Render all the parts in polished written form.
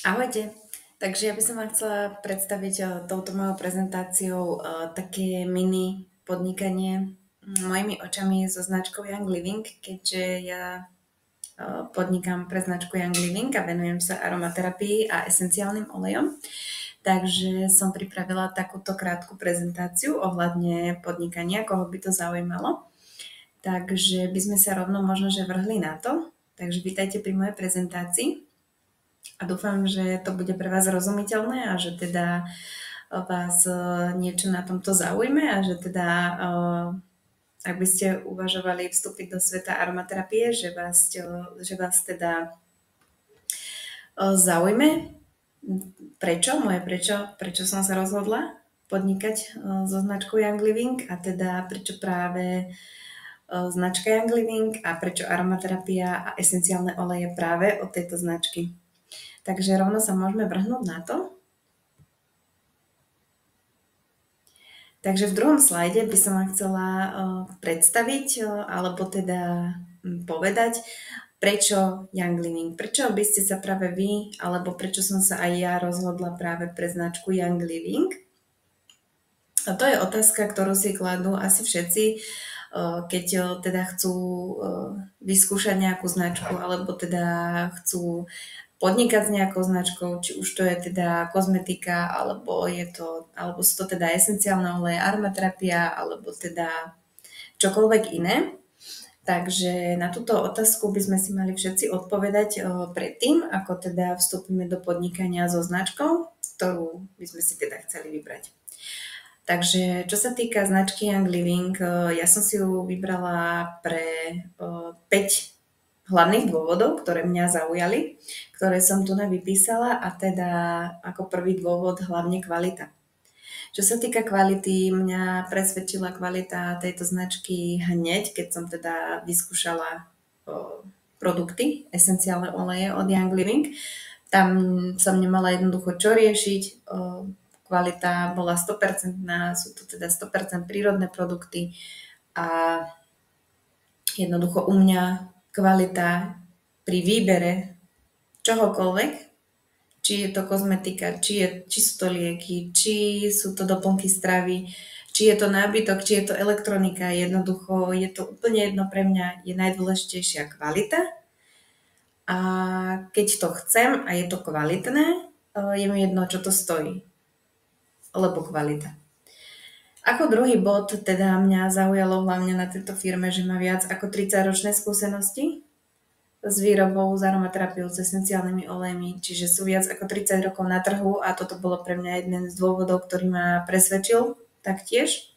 Ahojte. Takže ja by som vám chcela predstaviť touto mojou prezentáciou také mini podnikanie mojimi očami so značkou Young Living, keďže ja podnikám pre značku Young Living a venujem sa aromaterapii a esenciálnym olejom. Takže som pripravila takúto krátku prezentáciu ohľadne podnikania, koho by to zaujímalo. Takže by sme sa rovno možno že vrhli na to. Takže vítajte pri mojej prezentácii. A dúfam, že to bude pre vás rozumiteľné a že teda vás niečo na tomto zaujme a že teda ak by ste uvažovali vstúpiť do sveta aromaterapie, že vás teda zaujme. Prečo som sa rozhodla podnikať so značkou Young Living a teda prečo práve značka Young Living a prečo aromaterapia a esenciálne oleje práve od tejto značky. Takže rovno sa môžeme vrhnúť na to. Takže v druhom slajde by som vám chcela predstaviť, alebo teda povedať, prečo Young Living. Prečo by ste sa práve vy, alebo prečo som sa aj ja rozhodla práve pre značku Young Living. A to je otázka, ktorú si kladú asi všetci, keď teda chcú vyskúšať nejakú značku, alebo teda chcú podnikať s nejakou značkou, či už to je teda kozmetika, alebo sú to teda esenciálne oleje, aromaterapia, alebo teda čokoľvek iné. Takže na túto otázku by sme si mali všetci odpovedať predtým, ako teda vstúpime do podnikania so značkou, ktorú by sme si teda chceli vybrať. Takže čo sa týka značky Young Living, ja som si ju vybrala pre 5 hlavných dôvodov, ktoré mňa zaujali, ktoré som tu vypísala a teda ako prvý dôvod hlavne kvalita. Čo sa týka kvality, mňa presvedčila kvalita tejto značky hneď, keď som teda vyskúšala produkty, esenciálne oleje od Young Living. Tam som nemala jednoducho čo riešiť, kvalita bola 100%, sú to teda 100% prírodné produkty a jednoducho u mňa kvalita pri výbere čohokoľvek, či je to kozmetika, či sú to lieky, či sú to doplnky stravy, či je to nábytok, či je to elektronika, jednoducho je to úplne jedno, pre mňa je najdôležitejšia kvalita a keď to chcem a je to kvalitné, je mi jedno, čo to stojí, lebo kvalita. Ako druhý bod teda mňa zaujalo hlavne na tejto firme, že má viac ako 30-ročné skúsenosti s výrobou, s aromaterapiou, s esenciálnymi olejmi, čiže sú viac ako 30 rokov na trhu a toto bolo pre mňa jeden z dôvodov, ktorý ma presvedčil taktiež,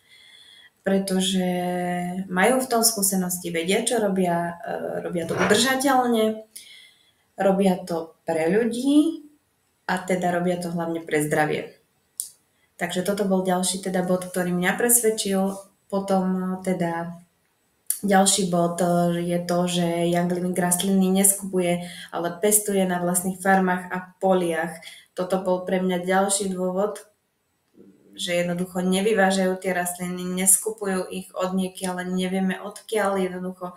pretože majú v tom skúsenosti, vedia, čo robia, robia to udržateľne, robia to pre ľudí a teda robia to hlavne pre zdravie. Takže toto bol ďalší teda bod, ktorý mňa presvedčil. Potom teda ďalší bod je to, že Young Living rastliny neskupuje, ale pestuje na vlastných farmách a poliach. Toto bol pre mňa ďalší dôvod, že jednoducho nevyvážajú tie rastliny, neskupujú ich od niekiaľ, ale nevieme odkiaľ. Jednoducho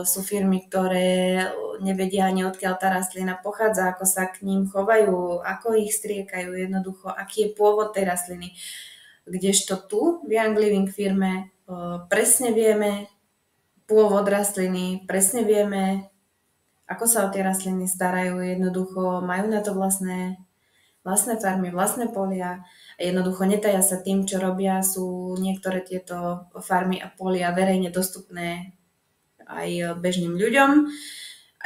sú firmy, ktoré nevedia ani odkiaľ tá rastlina pochádza, ako sa k ním chovajú, ako ich striekajú, jednoducho, aký je pôvod tej rastliny. Kdežto tu v Young Living firme presne vieme pôvod rastliny, presne vieme, ako sa o tie rastliny starajú, jednoducho majú na to vlastné farmy, vlastné polia a jednoducho netaja sa tým, čo robia. Sú niektoré tieto farmy a polia verejne dostupné aj bežným ľuďom,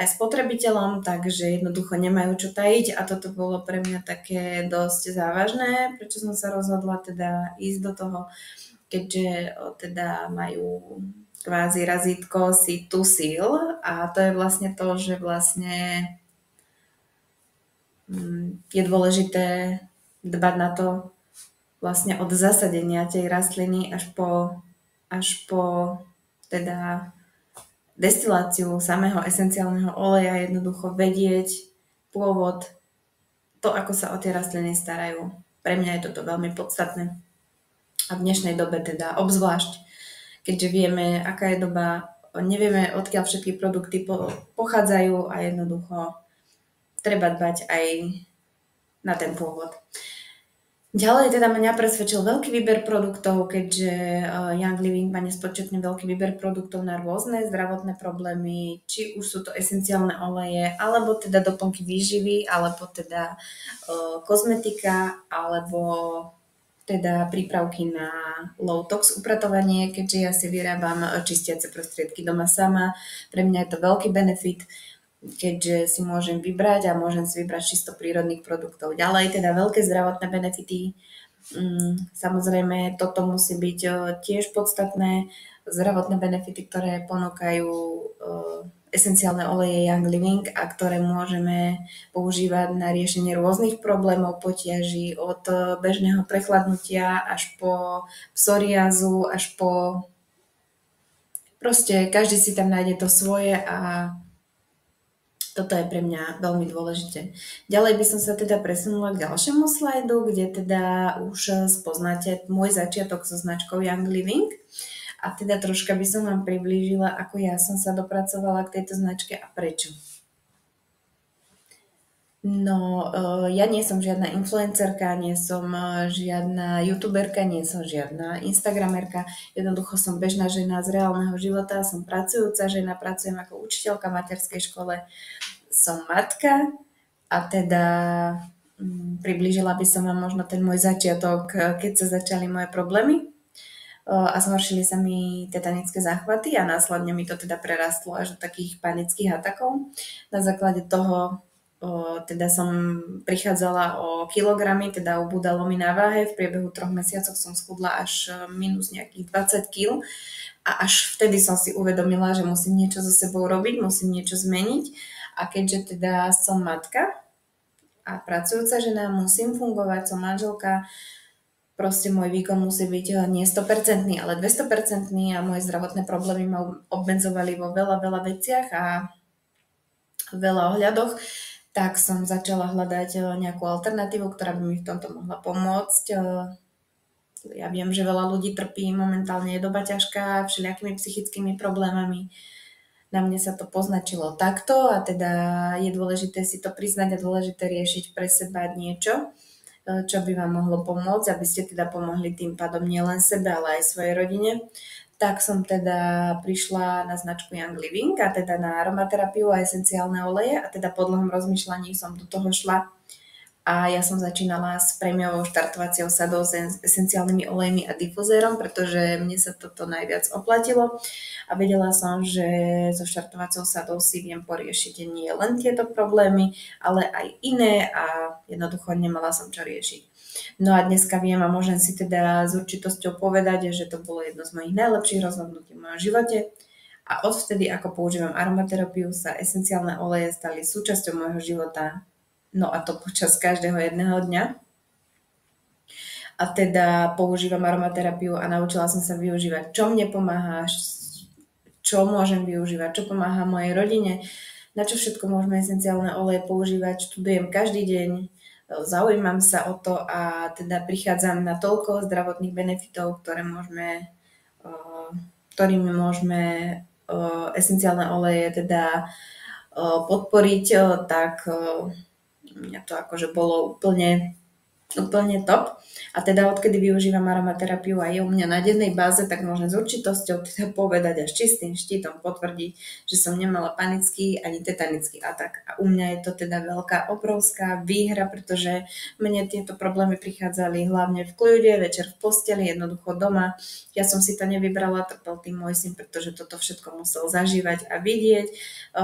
aj spotrebiteľom, takže jednoducho nemajú čo tajiť a toto bolo pre mňa také dosť závažné, prečo som sa rozhodla teda ísť do toho, keďže teda majú kvázi razítko Seed to Seal a to je vlastne to, že vlastne je dôležité dbať na to vlastne od zasadenia tej rastliny až po teda destiláciu samého esenciálneho oleja, jednoducho vedieť pôvod, to, ako sa o tie rastliny starajú. Pre mňa je toto veľmi podstatné. A v dnešnej dobe teda obzvlášť, keďže vieme, aká je doba, nevieme, odkiaľ všetky produkty pochádzajú a jednoducho treba dbať aj na ten pôvod. Ďalej teda mňa presvedčil veľký výber produktov, keďže Young Living má nespočetne veľký výber produktov na rôzne zdravotné problémy, či už sú to esenciálne oleje, alebo teda doplnky výživy, alebo teda kozmetika, alebo teda prípravky na low tox upratovanie, keďže ja si vyrábam čistiace prostriedky doma sama. Pre mňa je to veľký benefit, keďže si môžem vybrať a môžem si vybrať čisto prírodných produktov. Ďalej teda veľké zdravotné benefity. Samozrejme, toto musí byť tiež podstatné. Zdravotné benefity, ktoré ponúkajú esenciálne oleje Young Living a ktoré môžeme používať na riešenie rôznych problémov, potiaží od bežného prechladnutia až po psoriázu, až po... Proste každý si tam nájde to svoje a toto je pre mňa veľmi dôležité. Ďalej by som sa teda presunula k ďalšiemu slajdu, kde teda už spoznáte môj začiatok so značkou Young Living. A teda troška by som vám priblížila, ako ja som sa dopracovala k tejto značke a prečo. No, ja nie som žiadna influencerka, nie som žiadna youtuberka, nie som žiadna instagramerka. Jednoducho som bežná žena z reálneho života, som pracujúca žena, pracujem ako učiteľka v materskej škole, som matka a teda priblížila by som vám možno ten môj začiatok, keď sa začali moje problémy a zhoršili sa mi tetanické záchvaty a následne mi to teda prerastlo až do takých panických atakov. Na základe toho teda som prichádzala o kilogramy, teda ubúdalo mi na váhe. V priebehu 3 mesiacov som schudla až minus nejakých 20 kg a až vtedy som si uvedomila, že musím niečo so sebou robiť, musím niečo zmeniť. A keďže teda som matka a pracujúca žena, musím fungovať, som manželka, proste môj výkon musí byť nie 100%, ale 200% a moje zdravotné problémy ma obmedzovali vo veľa veciach a veľa ohľadoch, tak som začala hľadať nejakú alternatívu, ktorá by mi v tomto mohla pomôcť. Ja viem, že veľa ľudí trpí, momentálne je doba ťažká, všelijakými psychickými problémami. Na mne sa to poznačilo takto a teda je dôležité si to priznať a dôležité riešiť pre seba niečo, čo by vám mohlo pomôcť, aby ste teda pomohli tým pádom nielen sebe, ale aj svojej rodine. Tak som teda prišla na značku Young Living a teda na aromaterapiu a esenciálne oleje a teda po dlhom rozmýšľaní som do toho šla. A ja som začínala s prémiovou štartovacou sadou s esenciálnymi olejmi a difuzérom, pretože mne sa toto najviac oplatilo a vedela som, že so štartovacou sadou si viem poriešiť nie len tieto problémy, ale aj iné a jednoducho nemala som čo riešiť. No a dneska viem a môžem si teda s určitosťou povedať, že to bolo jedno z mojich najlepších rozhodnutí v mojom živote a odvtedy, ako používam aromaterapiu, sa esenciálne oleje stali súčasťou môjho života. No a to počas každého jedného dňa. A teda používam aromaterapiu a naučila som sa využívať, čo mne pomáha, čo môžem využívať, čo pomáha mojej rodine, na čo všetko môžeme esenciálne oleje používať. Študujem každý deň, zaujímam sa o to a teda prichádzam na toľko zdravotných benefitov, ktorými môžeme esenciálne oleje teda podporiť, tak mňa to akože bolo úplne top. A teda odkedy využívam aromaterapiu a je u mňa na dennej báze, tak môžem s určitosťou teda povedať a s čistým štítom potvrdiť, že som nemala panický ani tetanický atak. A u mňa je to teda veľká, obrovská výhra, pretože mne tieto problémy prichádzali hlavne v kľude, večer v posteli, jednoducho doma. Ja som si to nevybrala, trpel tým môj syn, pretože toto všetko musel zažívať a vidieť.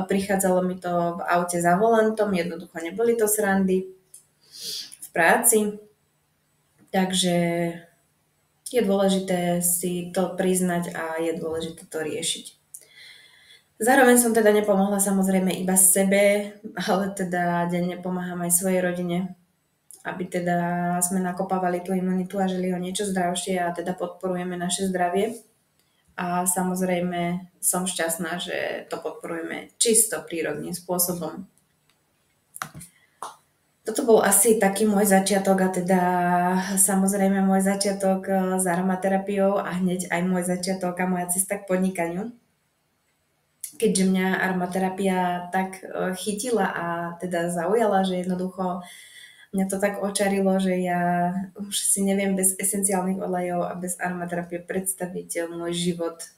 Prichádzalo mi to v aute za volantom, jednoducho neboli to srandy v práci. Takže je dôležité si to priznať a je dôležité to riešiť. Zároveň som teda nepomohla samozrejme iba sebe, ale teda denne pomáham aj svojej rodine, aby teda sme nakopávali tú imunitu a žili o niečo zdravšie a teda podporujeme naše zdravie. A samozrejme som šťastná, že to podporujeme čisto prírodným spôsobom. Toto bol asi taký môj začiatok a teda samozrejme môj začiatok s aromaterapiou a hneď aj môj začiatok a moja cesta k podnikaniu. keďže mňa aromaterapia tak chytila a teda zaujala, že jednoducho mňa to tak očarilo, že ja už si neviem bez esenciálnych olejov a bez aromaterapie predstaviť môj život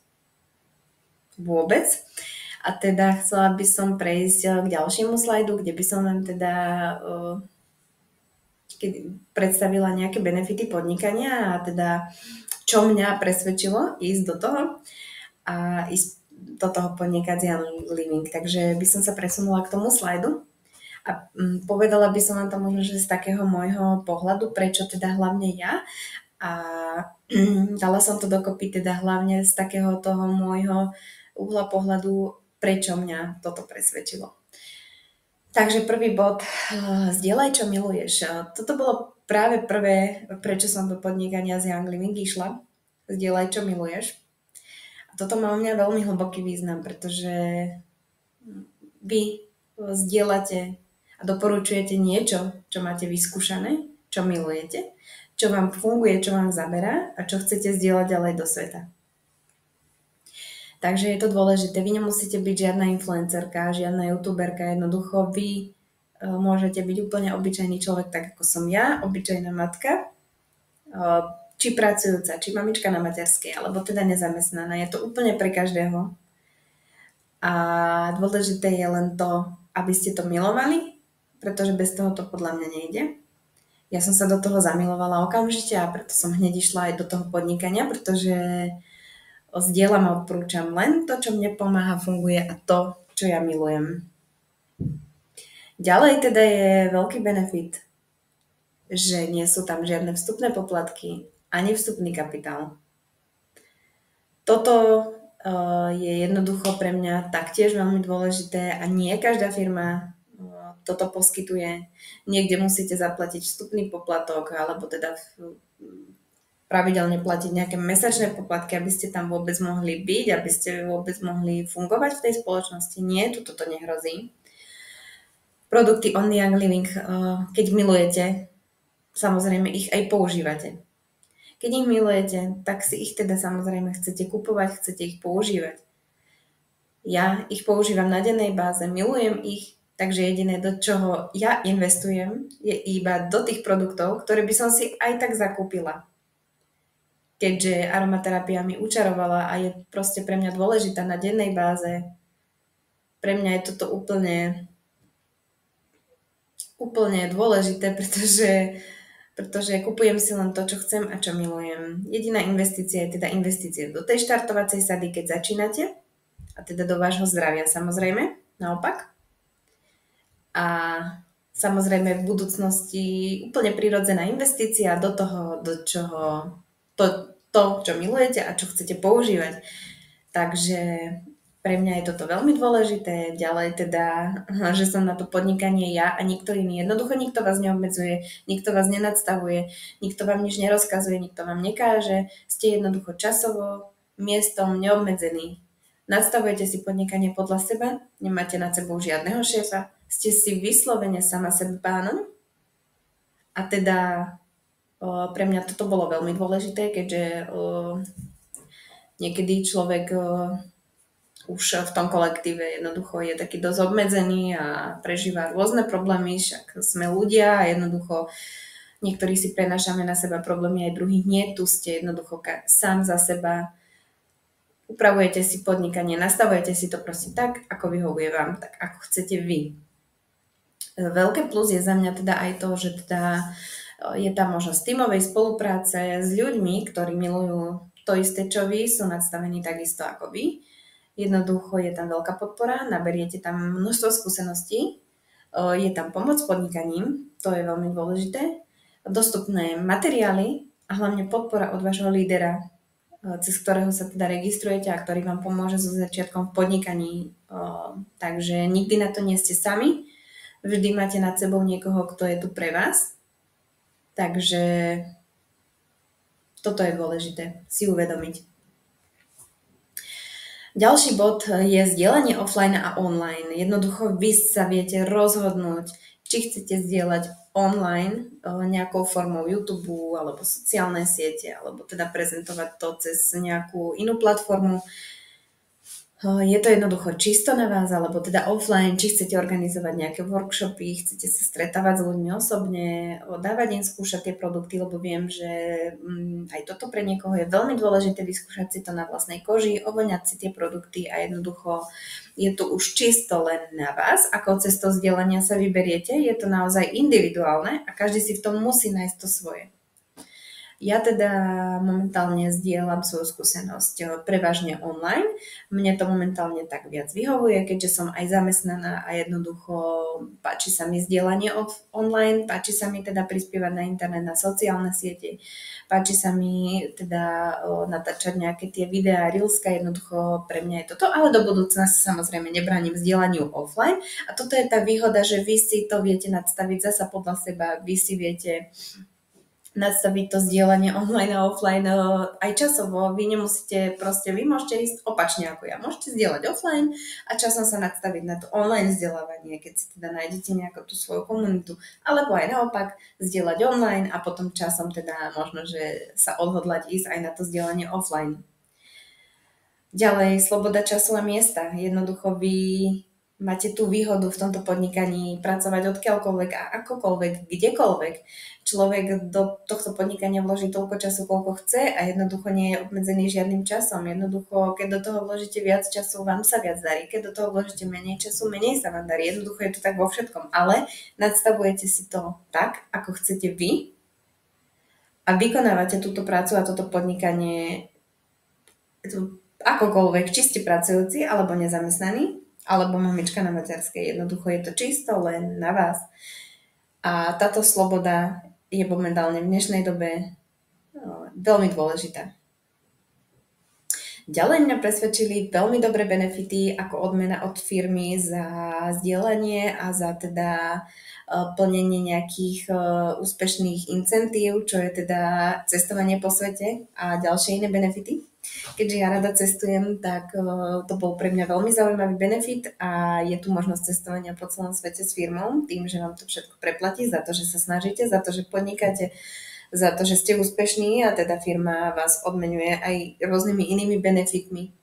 vôbec. A teda chcela by som prejsť k ďalšiemu slajdu, kde by som vám teda predstavila nejaké benefity podnikania a teda čo mňa presvedčilo ísť do toho a ísť do toho podnikať z Young Living. Takže by som sa presunula k tomu slajdu a povedala by som vám to možno, že z takého môjho pohľadu, prečo teda hlavne ja, a dala som to dokopy teda hlavne z takého toho môjho uhla pohľadu, prečo mňa toto presvedčilo. Takže prvý bod, zdieľaj, čo miluješ. Toto bolo práve prvé, prečo som do podnikania z Young Living išla. Zdieľaj, čo miluješ. A toto má u mňa veľmi hlboký význam, pretože vy zdieľate a doporučujete niečo, čo máte vyskúšané, čo milujete, čo vám funguje, čo vám zaberá a čo chcete zdieľať ďalej do sveta. Takže je to dôležité. Vy nemusíte byť žiadna influencerka, žiadna youtuberka. Jednoducho vy môžete byť úplne obyčajný človek, tak ako som ja, obyčajná matka, či pracujúca, či mamička na materskej, alebo teda nezamestnaná. Je to úplne pre každého. A dôležité je len to, aby ste to milovali, pretože bez toho to podľa mňa nejde. Ja som sa do toho zamilovala okamžite a preto som hneď išla aj do toho podnikania, pretože zdieľam a odporúčam len to, čo mne pomáha, funguje a to, čo ja milujem. Ďalej teda je veľký benefit, že nie sú tam žiadne vstupné poplatky ani vstupný kapitál. Toto je jednoducho pre mňa taktiež veľmi dôležité a nie každá firma toto poskytuje. Niekde musíte zaplatiť vstupný poplatok alebo teda pravidelne platiť nejaké mesačné poplatky, aby ste tam vôbec mohli byť, aby ste vôbec mohli fungovať v tej spoločnosti. Nie, tu toto nehrozí. Produkty On Young Living, keď milujete, samozrejme ich aj používate. Keď ich milujete, tak si ich teda samozrejme chcete kupovať, chcete ich používať. Ja ich používam na dennej báze, milujem ich, takže jediné, do čoho ja investujem, je iba do tých produktov, ktoré by som si aj tak zakúpila. Keďže aromaterapia mi učarovala a je proste pre mňa dôležitá na dennej báze, pre mňa je toto úplne dôležité, pretože kupujem si len to, čo chcem a čo milujem. Jediná investícia je teda investícia do tej štartovacej sady, keď začínate, a teda do vášho zdravia samozrejme, naopak. A samozrejme v budúcnosti úplne prirodzená investícia do toho, do čoho to, čo milujete a čo chcete používať. Takže pre mňa je toto veľmi dôležité. Ďalej teda, že som na to podnikanie ja a nikto iný. Jednoducho nikto vás neobmedzuje, nikto vás nenadstavuje, nikto vám nič nerozkazuje, nikto vám nekáže. Ste jednoducho časovo, miestom neobmedzení. Nadstavujete si podnikanie podľa seba, nemáte nad sebou žiadneho šéfa, ste si vyslovene sama sebe pánom. A teda pre mňa toto bolo veľmi dôležité, keďže niekedy človek už v tom kolektíve jednoducho je taký dosť obmedzený a prežíva rôzne problémy, však sme ľudia a jednoducho niektorí si prenášame na seba problémy, aj druhých nie. Tu ste jednoducho sám za seba, upravujete si podnikanie, nastavujete si to proste tak, ako vyhovuje vám, tak ako chcete vy. Veľké plus je za mňa teda aj to, že teda je tam možnosť tímovej spolupráce s ľuďmi, ktorí milujú to isté, čo vy, sú nadstavení takisto ako vy. Jednoducho je tam veľká podpora, naberiete tam množstvo skúseností, je tam pomoc s podnikaním, to je veľmi dôležité, dostupné materiály a hlavne podpora od vášho lídera, cez ktorého sa teda registrujete a ktorý vám pomôže so začiatkom v podnikaní. Takže nikdy na to nie ste sami, vždy máte nad sebou niekoho, kto je tu pre vás. Takže toto je dôležité si uvedomiť. Ďalší bod je zdieľanie offline a online. Jednoducho vy sa viete rozhodnúť, či chcete zdieľať online nejakou formou YouTube alebo sociálne siete, alebo teda prezentovať to cez nejakú inú platformu. Je to jednoducho čisto na vás, alebo teda offline, či chcete organizovať nejaké workshopy, chcete sa stretávať s ľuďmi osobne, dávať im skúšať tie produkty, lebo viem, že aj toto pre niekoho je veľmi dôležité vyskúšať si to na vlastnej koži, ovoňať si tie produkty a jednoducho je to už čisto len na vás, akou cestou vzdelania sa vyberiete, je to naozaj individuálne a každý si v tom musí nájsť to svoje. Ja teda momentálne zdieľam svoju skúsenosť prevažne online. Mne to momentálne tak viac vyhovuje, keďže som aj zamestnaná a jednoducho páči sa mi zdieľanie online, páči sa mi teda prispievať na internet, na sociálne siete, páči sa mi teda natáčať nejaké tie videá, reelska, jednoducho pre mňa je toto, ale do budúcna sa samozrejme nebránim vzdelaniu offline a toto je tá výhoda, že vy si to viete nadstaviť zasa podľa seba, vy si viete nadstaviť to zdieľanie online a offline aj časovo. Vy nemusíte vy môžete ísť opačne ako ja. Môžete zdieľať offline a časom sa nadstaviť na to online vzdelávanie, keď si teda nájdete nejakú tú svoju komunitu. Alebo aj naopak zdieľať online a potom časom teda možno, že sa odhodlať ísť aj na to zdieľanie offline. Ďalej, sloboda času a miesta. Jednoducho vy máte tú výhodu v tomto podnikaní pracovať odkiaľkoľvek a akokoľvek, kdekoľvek. Človek do tohto podnikania vloží toľko času, koľko chce a jednoducho nie je obmedzený žiadnym časom. Jednoducho, keď do toho vložíte viac času, vám sa viac darí. Keď do toho vložíte menej času, menej sa vám darí. Jednoducho je to tak vo všetkom. Ale nadstavujete si to tak, ako chcete vy a vykonávate túto prácu a toto podnikanie akokoľvek, či ste pracujúci alebo nezamestnaní, alebo mamička na materskej. Jednoducho je to čisto len na vás. A táto sloboda je momentálne v dnešnej dobe veľmi dôležitá. Ďalej mňa presvedčili veľmi dobré benefity ako odmena od firmy za zdieľanie a za teda plnenie nejakých úspešných incentív, čo je teda cestovanie po svete a ďalšie iné benefity. Keďže ja rada cestujem, tak to bol pre mňa veľmi zaujímavý benefit a je tu možnosť cestovania po celom svete s firmou, tým, že vám to všetko preplatí za to, že sa snažíte, za to, že podnikáte, za to, že ste úspešní a teda firma vás odmenuje aj rôznymi inými benefitmi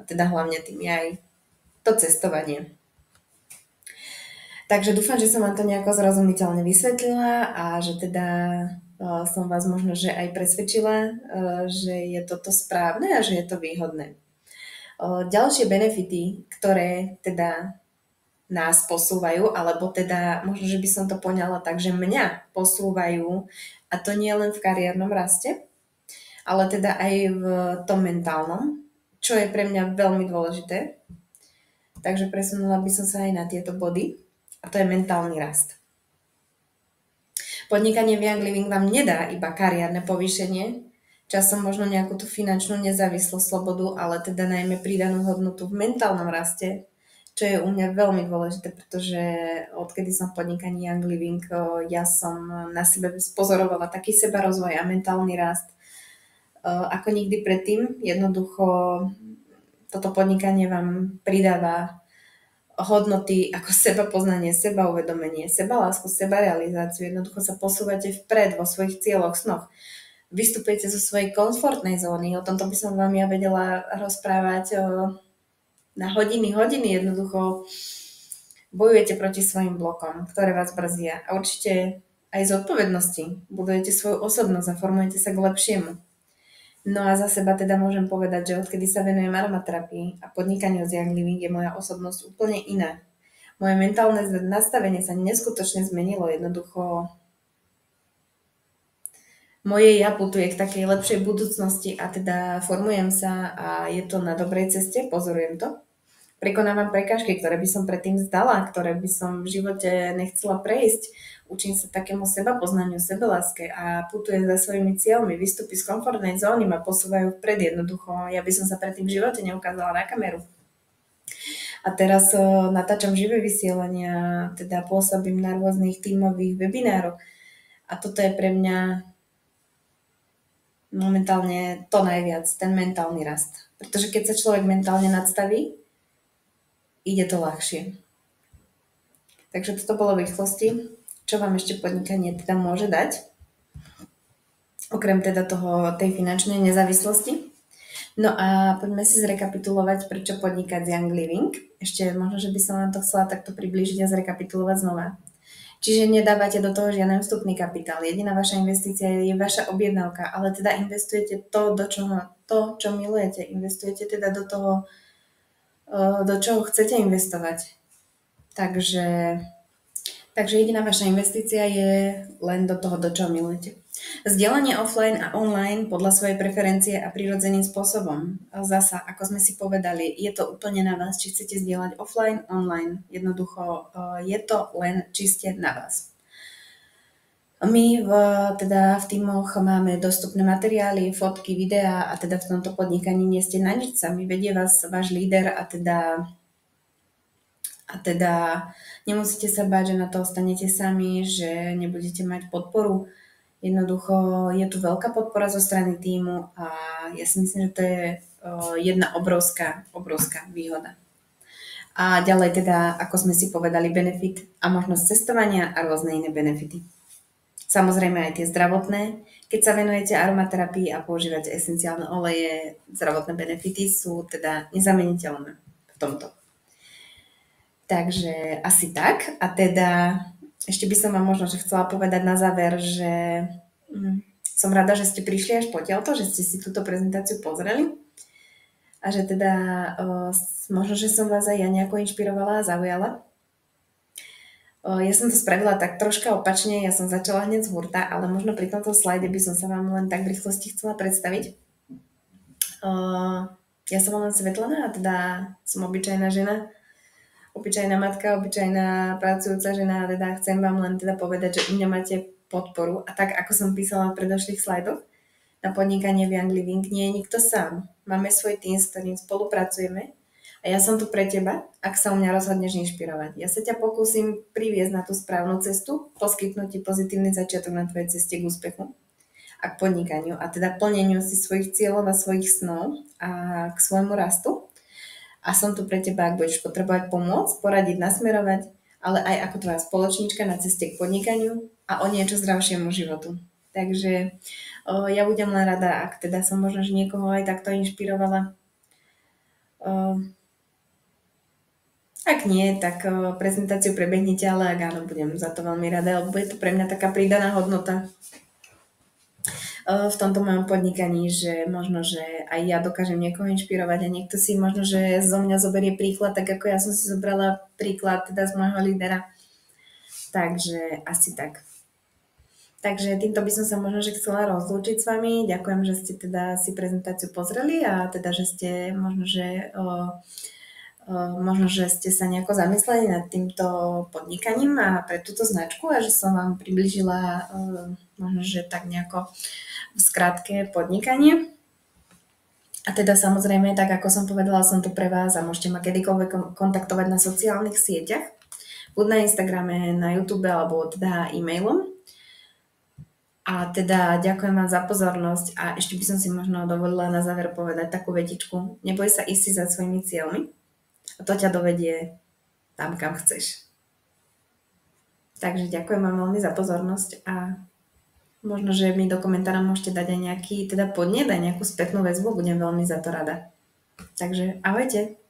a teda hlavne tým je aj to cestovanie. Takže dúfam, že som vám to nejako zrozumiteľne vysvetlila a že teda som vás možno, že aj presvedčila, že je toto správne a že je to výhodné. Ďalšie benefity, ktoré teda nás posúvajú, alebo teda možno, že by som to poňala tak, že mňa posúvajú, a to nie len v kariérnom raste, ale teda aj v tom mentálnom, čo je pre mňa veľmi dôležité. Takže presunula by som sa aj na tieto body, a to je mentálny rast. Podnikanie v Young Living vám nedá iba kariérne povýšenie, časom možno nejakú tú finančnú nezávislosť, slobodu, ale teda najmä pridanú hodnotu v mentálnom raste, čo je u mňa veľmi dôležité, pretože odkedy som v podnikaní Young Living, ja som na sebe pozorovala taký sebarozvoj a mentálny rast ako nikdy predtým. Jednoducho toto podnikanie vám pridáva hodnoty ako sebapoznanie, sebauvedomenie, sebalásku, sebarealizáciu. Jednoducho sa posúvate vpred vo svojich cieľoch, snoch. Vystupujete zo svojej komfortnej zóny. O tomto by som vám ja vedela rozprávať na hodiny. Jednoducho bojujete proti svojim blokom, ktoré vás brzdia. A určite aj z odpovednosti budujete svoju osobnosť a formujete sa k lepšiemu. No a za seba teda môžem povedať, že odkedy sa venujem aromaterapii a podnikaniu z Young Living je moja osobnosť úplne iná. Moje mentálne nastavenie sa neskutočne zmenilo, jednoducho moje ja putuje k takej lepšej budúcnosti a teda formujem sa a je to na dobrej ceste, pozorujem to. Prekonávam prekážky, ktoré by som predtým zdala, ktoré by som v živote nechcela prejsť. Učím sa takému sebapoznaniu, sebeláske a putujem za svojimi cieľmi. Výstupy z komfortnej zóny ma posúvajú vpred jednoducho. Ja by som sa predtým v živote neukázala na kameru. A teraz natáčam živé vysielania, teda pôsobím na rôznych tímových webinároch. A toto je pre mňa momentálne to najviac, ten mentálny rast. Pretože keď sa človek mentálne nadstaví, ide to ľahšie. Takže toto bolo v rýchlosti. Čo vám ešte podnikanie teda môže dať? Okrem teda tej finančnej nezávislosti. No a poďme si zrekapitulovať, prečo podnikať s Young Living. Ešte možno, že by som vám to chcela takto priblížiť a zrekapitulovať znova. Čiže nedávate do toho žiaden vstupný kapitál. Jediná vaša investícia je vaša objednávka, ale teda investujete to, čo milujete. Investujete teda do čoho chcete investovať. Takže jediná vaša investícia je len do toho, do čoho milujete. Zdieľanie offline a online podľa svojej preferencie a prirodzeným spôsobom. Zasa, ako sme si povedali, je to úplne na vás, či chcete zdieľať offline, online. Jednoducho je to len čiste na vás. My teda v tímoch máme dostupné materiály, fotky, videá a teda v tomto podnikaní nie ste na nič sami. Vedie vás váš líder a teda nemusíte sa báť, že na to ostanete sami, že nebudete mať podporu. Jednoducho je tu veľká podpora zo strany tímu a ja si myslím, že to je jedna obrovská výhoda. A ďalej teda, ako sme si povedali, benefit a možnosť cestovania a rôzne iné benefity. Samozrejme aj tie zdravotné. Keď sa venujete aromaterapii a používate esenciálne oleje, zdravotné benefity sú teda nezameniteľné v tomto. Takže asi tak. A teda ešte by som vám možno že chcela povedať na záver, že som rada, že ste prišli až potiaľto, že ste si túto prezentáciu pozreli a že teda možno, že som vás aj ja nejako inšpirovala a zaujala. Ja som to spravila tak troška opačne, ja som začala hneď z hurta, ale možno pri tomto slajde by som sa vám len tak v rýchlosti chcela predstaviť. Ja som len Svetlana a teda som obyčajná žena, obyčajná matka, obyčajná pracujúca žena a teda chcem vám len teda povedať, že u mňa máte podporu a tak ako som písala v predošlých slajdoch, na podnikanie v Young Living nie je nikto sám. Máme svoj tým, s ktorým spolupracujeme a ja som tu pre teba, ak sa u mňa rozhodneš inšpirovať. Ja sa ťa pokúsim priviesť na tú správnu cestu, poskytnúť ti pozitívny začiatok na tvojej ceste k úspechu a k podnikaniu a teda plneniu si svojich cieľov a svojich snov a k svojmu rastu. A som tu pre teba, ak budeš potrebovať pomôcť, poradiť, nasmerovať, ale aj ako tvoja spoločníčka na ceste k podnikaniu a o niečo zdravšiemu životu. Takže ja budem len rada, ak teda som možno, že niekoho aj takto inšpirovala. Ak nie, tak prezentáciu prebehnite, ale ak áno, budem za to veľmi rada, lebo je to pre mňa taká pridaná hodnota v tomto mojom podnikaní, že možno, že aj ja dokážem niekoho inšpirovať a niekto si možno, že zo mňa zoberie príklad, tak ako ja som si zobrala príklad teda z môjho lídera. Takže asi tak. Takže týmto by som sa možno, že chcela rozlúčiť s vami. Ďakujem, že ste teda si prezentáciu pozreli a teda, že ste možno, že ste sa nejako zamysleli nad týmto podnikaním a pre túto značku a že som vám približila možno, že tak nejako v skratke podnikanie. A teda samozrejme, tak ako som povedala, som tu pre vás a môžete ma kedykoľvek kontaktovať na sociálnych sieťach, buď na Instagrame, na YouTube alebo teda e-mailom. A teda ďakujem vám za pozornosť a ešte by som si možno dovolila na záver povedať takú vetičku. Neboj sa ísť si za svojimi cieľmi a to ťa dovedie tam, kam chceš. Takže ďakujem vám veľmi za pozornosť a možno, že mi do komentára môžete dať aj nejaký teda podnet, aj nejakú spätnú väzbu, budem veľmi za to rada. Takže ahojte.